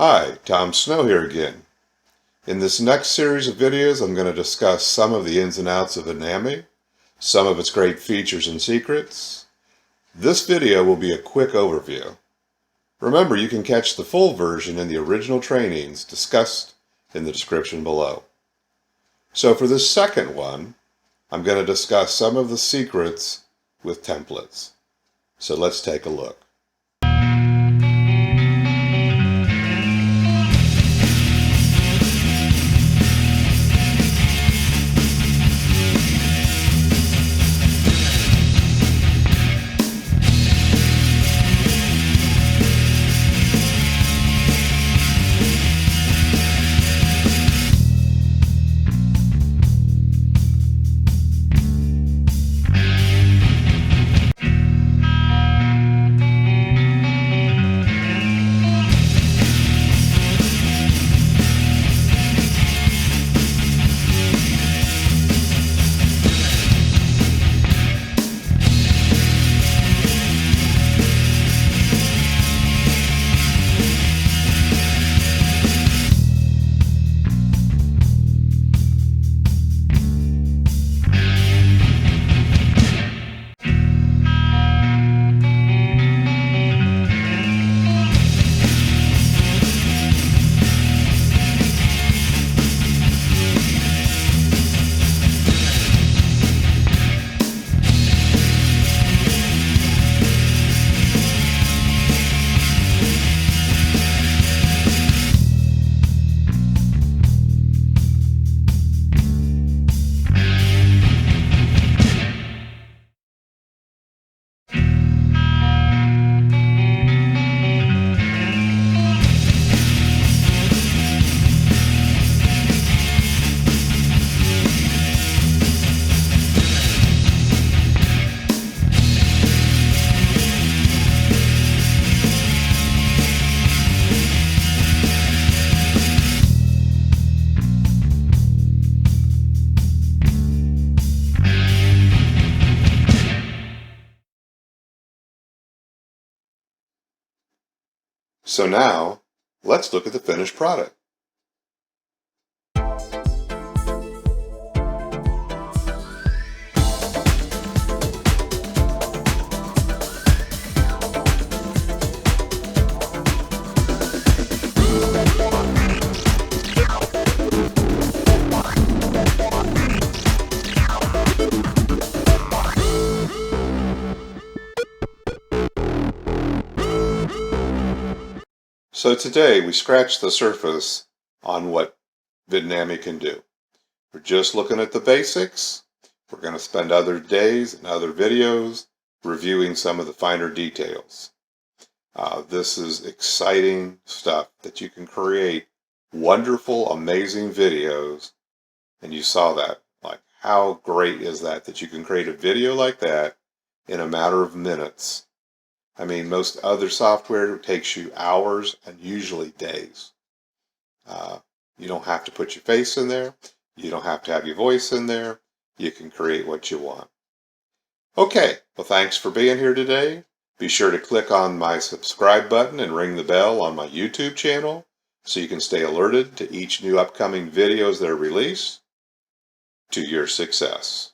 Hi, Tom Snow here again. In this next series of videos, I'm going to discuss some of the ins and outs of Vidnami, some of its great features and secrets. This video will be a quick overview. Remember, you can catch the full version in the original trainings discussed in the description below. So for this second one, I'm going to discuss some of the secrets with templates. So let's take a look. So now, let's look at the finished product. So today we scratched the surface on what Vidnami can do. We're just looking at the basics. We're going to spend other days and other videos reviewing some of the finer details. This is exciting stuff that you can create wonderful, amazing videos. And you saw that. Like, how great is that you can create a video like that in a matter of minutes? I mean, most other software takes you hours and usually days. You don't have to put your face in there. You don't have to have your voice in there. You can create what you want. Okay, well, thanks for being here today. Be sure to click on my subscribe button and ring the bell on my YouTube channel so you can stay alerted to each new upcoming videos that are released. To your success.